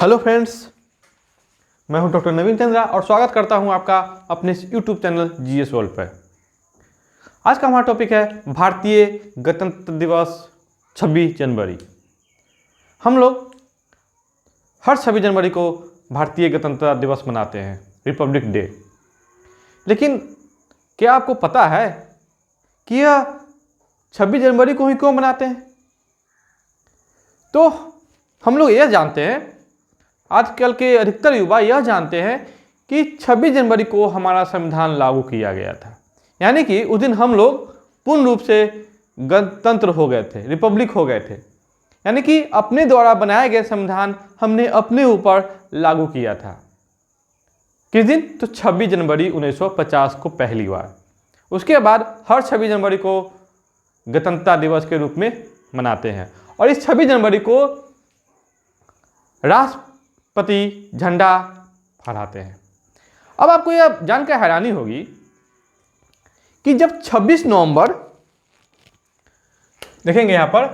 Hello friends, मैं हूं doctor नवीन चंद्रा और स्वागत करता हूं आपका अपने यूट्यूब चैनल जीएस वर्ल्ड पर। आज का हमारा टॉपिक है भारतीय गणतंत्र दिवस 26 जनवरी। हम लोग हर 26 जनवरी को भारतीय गणतंत्र दिवस मनाते हैं, रिपब्लिक डे। लेकिन क्या आपको पता है कि यह 26 जनवरी को ही क्यों मनाते हैं? तो हम लोग यह जानते हैं, आजकल के अधिकतर युवा यह जानते हैं कि 26 जनवरी को हमारा संविधान लागू किया गया था, यानी कि उस दिन हम लोग पूर्ण रूप से गणतंत्र हो गए थे, रिपब्लिक हो गए थे। यानी कि अपने द्वारा बनाए गए संविधान हमने अपने ऊपर लागू किया था। किस दिन? तो 26 जनवरी 1950 को पहली बार। उसके बाद हर 26 जनवरी को गणतंत्र दिवस के रूप में मनाते हैं और इस 26 जनवरी को राष्ट्रपति झंडा फहराते हैं। अब आपको यह जानकर हैरानी होगी कि जब 26 नवंबर, देखेंगे यहां पर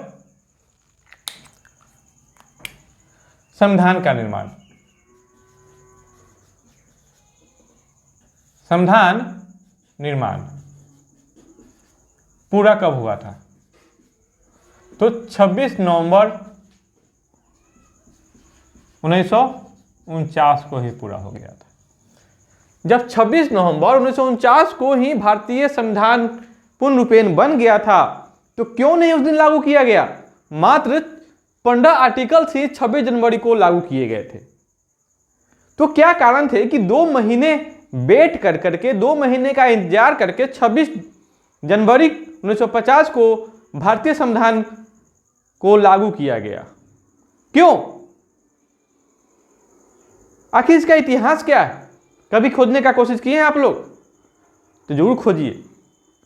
संविधान का निर्माण, संविधान निर्माण पूरा कब हुआ था? तो 26 नवंबर 1949 को ही पूरा हो गया था। जब 26 नवंबर 1949 को ही भारतीय संविधान पूर्ण रूपेण बन गया था, तो क्यों नहीं उस दिन लागू किया गया? मात्र 15 आर्टिकल ही 26 जनवरी को लागू किए गए थे। तो क्या कारण थे कि 2 महीने वेट कर करके, 2 महीने का इंतजार करके 26 जनवरी 1950 को भारतीय संविधान को लागू किया गया? क्यों? आखिर इसका इतिहास क्या है? कभी खोजने का कोशिश किए हैं आप लोग? तो जरूर खोजिए,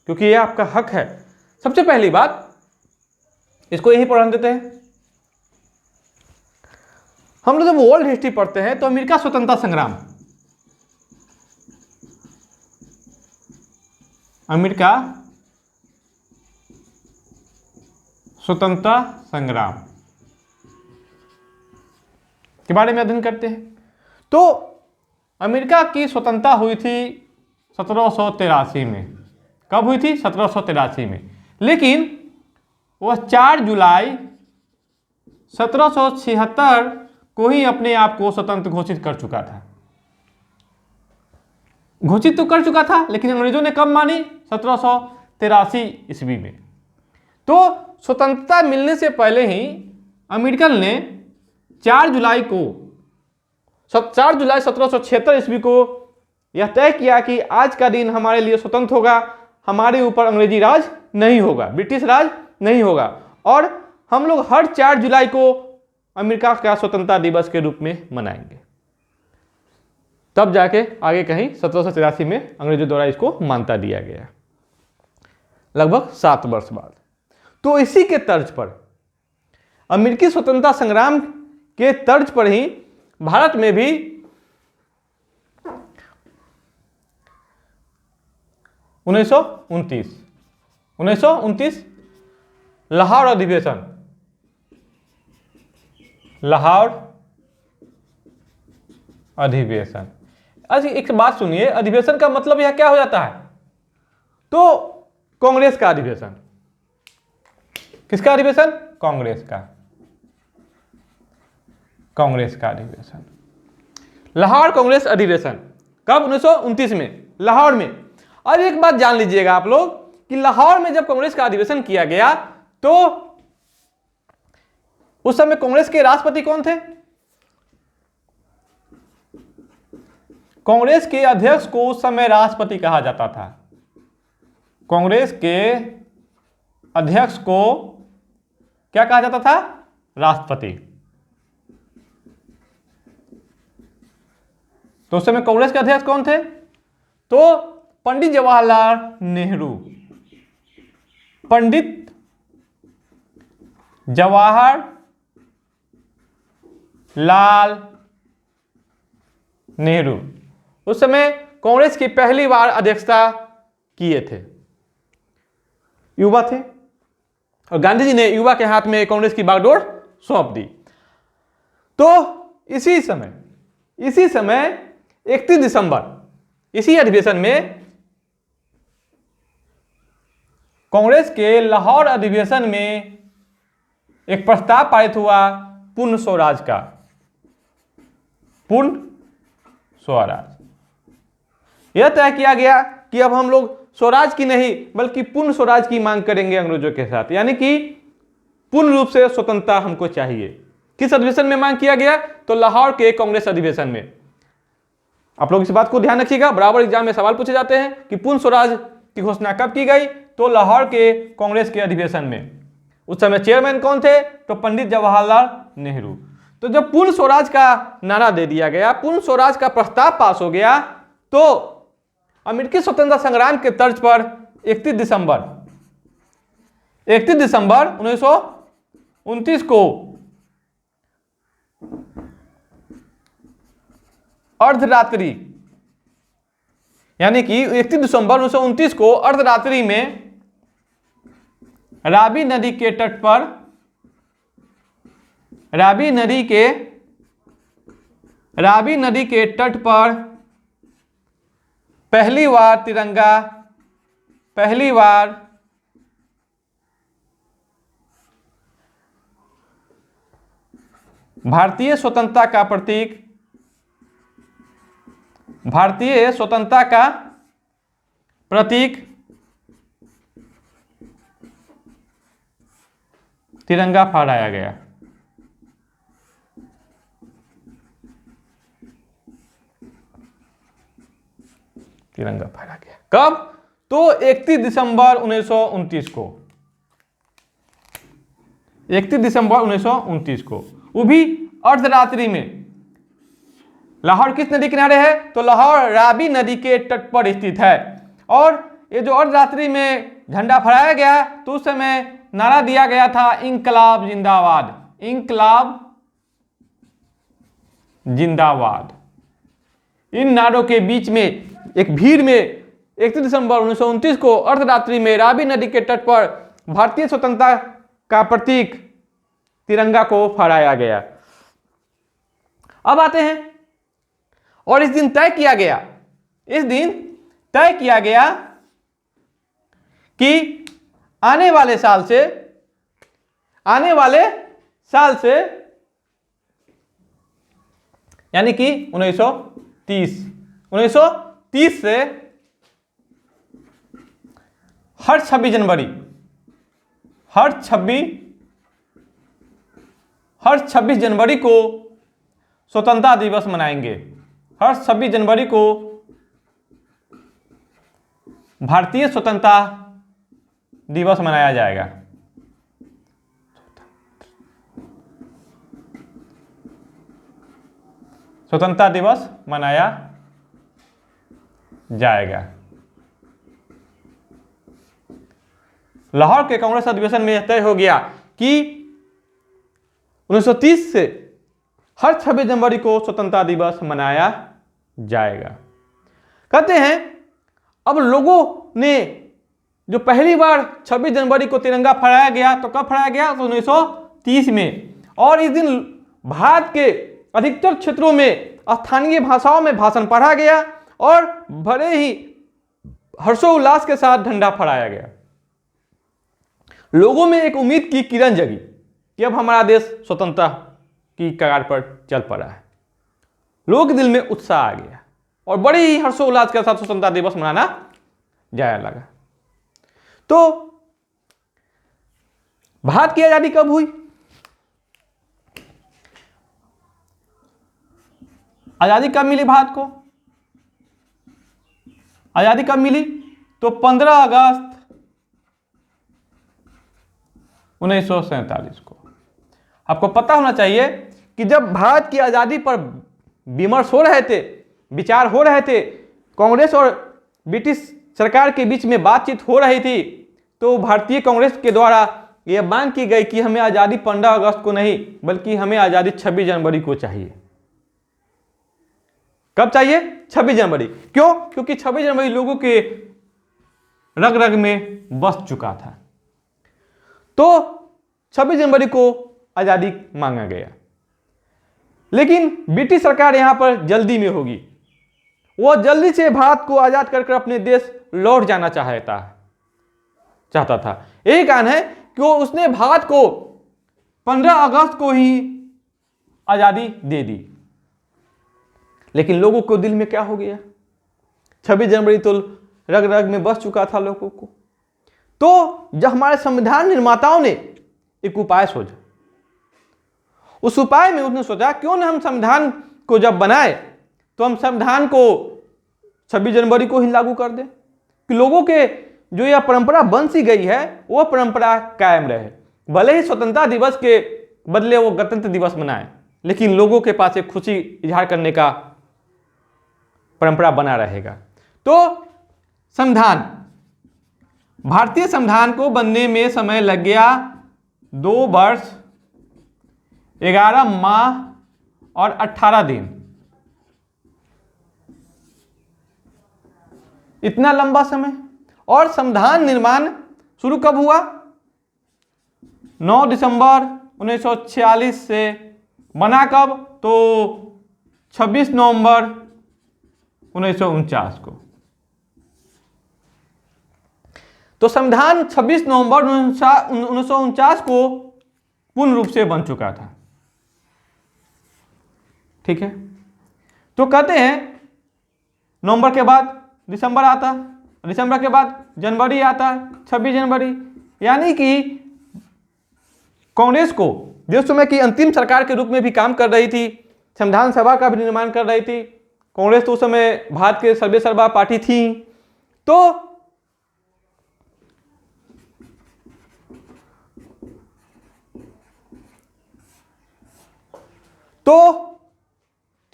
क्योंकि यह आपका हक है। सबसे पहली बात, इसको यही पढ़ने देते हैं। हम लोग जब वर्ल्ड हिस्ट्री पढ़ते हैं तो अमेरिका स्वतंत्रता संग्राम, अमेरिका स्वतंत्रता संग्राम के बारे में अध्ययन करते हैं। तो अमेरिका की स्वतंत्रता हुई थी 1783 में। कब हुई थी? 1783 में। लेकिन वह 4 जुलाई 1776 को ही अपने आप को स्वतंत्र घोषित कर चुका था। घोषित तो कर चुका था, लेकिन अंग्रेजों ने कब मानी? 1783 ईस्वी में। तो स्वतंत्रता मिलने से पहले ही अमेरिकन ने 4 जुलाई 1776 ईस्वी को यह तय किया कि आज का दिन हमारे लिए स्वतंत्र होगा, हमारे ऊपर अंग्रेजी राज नहीं होगा, ब्रिटिश राज नहीं होगा, और हम लोग हर 4 जुलाई को अमेरिका का स्वतंत्रता दिवस के रूप में मनाएंगे। तब जाके आगे कहीं 1783 में अंग्रेजों द्वारा इसको मान्यता दिया गया, लगभग 7 वर्ष बाद। तो इसी के तर्ज पर, अमेरिकी स्वतंत्रता संग्राम के तर्ज पर ही भारत में भी 1929 लाहौर अधिवेशन, लाहौर अधिवेशन। अच्छा, एक बात सुनिए, अधिवेशन का मतलब यह क्या हो जाता है? तो कांग्रेस का अधिवेशन। किसका अधिवेशन? कांग्रेस का, कांग्रेस का अधिवेशन, लाहौर कांग्रेस अधिवेशन। कब? 1929 में, लाहौर में। अब एक बात जान लीजिएगा आप लोग कि लाहौर में जब कांग्रेस का अधिवेशन किया गया, तो उस समय कांग्रेस के राष्ट्रपति कौन थे? कांग्रेस के अध्यक्ष को उस समय राष्ट्रपति कहा जाता था। कांग्रेस के अध्यक्ष को क्या कहा जाता था? राष्ट्रपति। तो उस समय कांग्रेस के अध्यक्ष कौन थे? तो पंडित जवाहरलाल नेहरू। पंडित जवाहरलाल नेहरू उस समय कांग्रेस की पहली बार अध्यक्षता किए थे। युवा थे और गांधी जी ने युवा के हाथ में कांग्रेस की बागडोर सौंप दी। तो इसी समय 31 दिसंबर इसी अधिवेशन में कांग्रेस के लाहौर अधिवेशन में एक प्रस्ताव पारित हुआ पूर्ण स्वराज का, पूर्ण स्वराज। यह तय किया गया कि अब हम लोग स्वराज की नहीं बल्कि पूर्ण स्वराज की मांग करेंगे अंग्रेजों के साथ, यानी कि पूर्ण रूप से स्वतंत्रता हमको चाहिए। किस अधिवेशन में मांग किया गया? तो लाहौर के कांग्रेस अधिवेशन में। आप लोग इस बात को ध्यान रखिएगा, बराबर एग्जाम में सवाल पूछे जाते हैं कि पूर्ण स्वराज की घोषणा कब की गई? तो लाहौर के कांग्रेस के अधिवेशन में। उस समय चेयरमैन कौन थे? तो पंडित जवाहरलाल नेहरू। तो जब पूर्ण स्वराज का नारा दे दिया गया, पूर्ण स्वराज का प्रस्ताव पास हो गया, तो अमेरिकी स्वतंत्रता संग्राम के तर्ज पर 31 दिसंबर 1929 को अर्धरात्रि, यानी कि 31 दिसंबर 1929 को अर्धरात्रि में रावी नदी के तट पर, रावी नदी के तट पर पहली बार भारतीय स्वतंत्रता का प्रतीक तिरंगा फहराया गया। तिरंगा फहराया गया कब? तो 31 दिसंबर 1929 को, 31 दिसंबर 1929 को, वो भी अर्धरात्रि में। लाहौर किस नदी किनारे है? तो लाहौर रावी नदी के तट पर स्थित है। और ये जो अर्धरात्रि में झंडा फहराया गया, तो उस समय नारा दिया गया था इंकलाब जिंदाबाद, इंकलाब जिंदाबाद। इन नारों के बीच में एक भीड़ में 31 दिसंबर 1929 को अर्धरात्रि में रावी नदी के तट पर भारतीय स्वतंत्रता का प्रतीक तिरंगा को फहराया गया। अब आते हैं, और इस दिन तय किया गया कि आने वाले साल से यानी कि 1930 से हर 26 जनवरी को स्वतंत्रता दिवस मनाएंगे। हर 26 जनवरी को भारतीय स्वतंत्रता दिवस मनाया जाएगा। स्वतंत्रता दिवस मनाया जाएगा। लाहौर के कांग्रेस अधिवेशन में यह तय हो गया कि 1930 से हर 26 जनवरी को स्वतंत्रता दिवस मनाया जाएगा। कहते हैं अब लोगों ने जो पहली बार 26 जनवरी को तिरंगा फहराया गया, तो कब फहराया गया? तो 1930 में। और इस दिन भारत के अधिकतर क्षेत्रों में स्थानीय भाषाओं में भाषण पढ़ा गया और बड़े ही हर्षोल्लास के साथ झंडा फहराया गया। लोगों में एक उम्मीद की किरण जगी कि अब हमारा देश स्वतंत्रता की कगार पर चल पड़ा है। लोगों के दिल में उत्साह आ गया और बड़े ही हर्षोल्लास के साथ स्वतंत्रता दिवस मनाना जाने लगा। तो भारत की आजादी कब हुई? आजादी कब मिली भारत को? आजादी कब मिली? तो 15 अगस्त 1947 को। आपको पता होना चाहिए कि जब भारत की आजादी पर विमर्श हो रहे थे, विचार हो रहे थे, कांग्रेस और ब्रिटिश सरकार के बीच में बातचीत हो रही थी, तो भारतीय कांग्रेस के द्वारा यह मांग की गई कि हमें आजादी 15 अगस्त को नहीं बल्कि हमें आजादी 26 जनवरी को चाहिए। कब चाहिए? 26 जनवरी। क्यों? क्योंकि 26 जनवरी लोगों के रग रग में बस चुका था। तो 26 जनवरी को आजादी मांगा गया। लेकिन ब्रिटिश सरकार यहाँ पर जल्दी में होगी। वो जल्दी से भारत को आज़ाद कर अपने देश लौट जाना चाहता था। यही कारण है कि वो उसने भारत को 15 अगस्त को ही आज़ादी दे दी। लेकिन लोगों को दिल में क्या हो गया, 26 जनवरी तो रग रग में बस चुका था लोगों को। तो जब हमारे संविधान निर्माताओं ने एक उपाय सोचा, उस उपाय में उसने सोचा क्यों ना हम संविधान को जब बनाए तो हम संविधान को 26 जनवरी को ही लागू कर दें, कि लोगों के जो यह परंपरा बन सी गई है वो परंपरा कायम रहे। भले ही स्वतंत्रता दिवस के बदले वो गणतंत्र दिवस मनाए, लेकिन लोगों के पास एक खुशी इजहार करने का परंपरा बना रहेगा। तो संविधान, भारतीय संविधान को बनने में समय लग गया 2 वर्ष 11 माह और 18 दिन। इतना लंबा समय। और संविधान निर्माण शुरू कब हुआ? 9 दिसंबर 1946 से। बना कब? तो 26 नवंबर 1949 को। तो संविधान 26 नवंबर 1949 को पूर्ण रूप से बन चुका था। ठीक है। तो कहते हैं नवंबर के बाद दिसंबर आता, दिसंबर के बाद जनवरी आता, 26 जनवरी। यानी कि कांग्रेस को जो समय की अंतिम सरकार के रूप में भी काम कर रही थी, संविधान सभा का भी निर्माण कर रही थी। कांग्रेस तो उस समय भारत के सर्वेसर्वा पार्टी थी। तो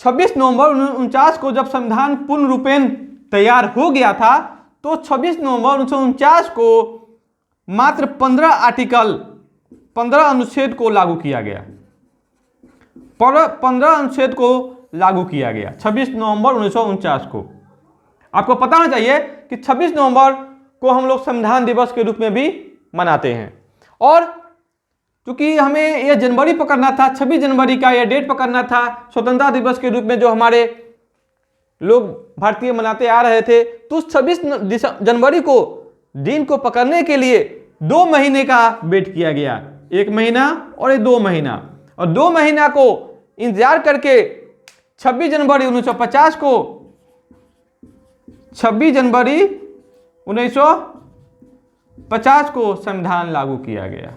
26 नवंबर 1949 को जब संविधान पूर्ण रूपेण तैयार हो गया था, तो 26 नवंबर 1949 को मात्र 15 आर्टिकल, 15 अनुच्छेद को लागू किया गया। 15 अनुच्छेद को लागू किया गया 26 नवंबर 1949 को। आपको पता होना चाहिए कि 26 नवंबर को हम लोग संविधान दिवस के रूप में भी मनाते हैं। और क्योंकि हमें यह जनवरी पकड़ना था, 26 जनवरी का यह डेट पकड़ना था स्वतंत्रता दिवस के रूप में जो हमारे लोग भारतीय मनाते आ रहे थे, तो उस 26 जनवरी को दिन को पकड़ने के लिए 2 महीने का वेट किया गया, 1 महीना और 2 महीना। और 2 महीना को इंतजार करके 26 जनवरी 1950 को, 26 जनवरी 1950 को संविधान लागू किया गया।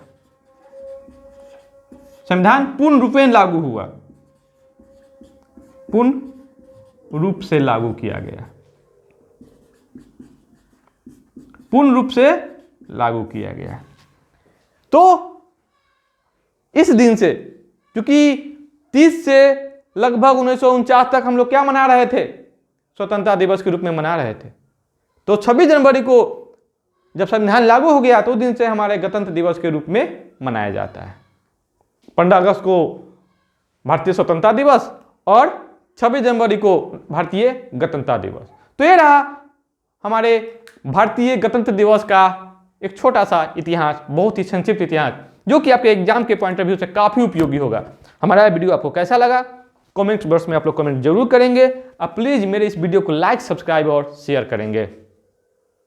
संविधान पूर्ण रूपेण लागू हुआ, पूर्ण रूप से लागू किया गया, पूर्ण रूप से लागू किया गया। तो इस दिन से, क्योंकि 30 से लगभग 1949 तक हम लोग क्या मना रहे थे? स्वतंत्रता दिवस के रूप में मना रहे थे। तो 26 जनवरी को जब संविधान लागू हो गया तो उस दिन से हमारे गणतंत्र दिवस के रूप में मनाया जाता है। 15 अगस्त को भारतीय स्वतंत्रता दिवस और 26 जनवरी को भारतीय गणतंत्र दिवस। तो ये रहा हमारे भारतीय गणतंत्र दिवस का एक छोटा सा इतिहास, बहुत ही संक्षिप्त इतिहास, जो कि आपके एग्जाम के पॉइंट ऑफ व्यू से काफ़ी उपयोगी होगा। हमारा वीडियो आपको कैसा लगा कमेंट बॉक्स में आप लोग कमेंट जरूर करेंगे। आप प्लीज़ मेरे इस वीडियो को लाइक, सब्सक्राइब और शेयर करेंगे।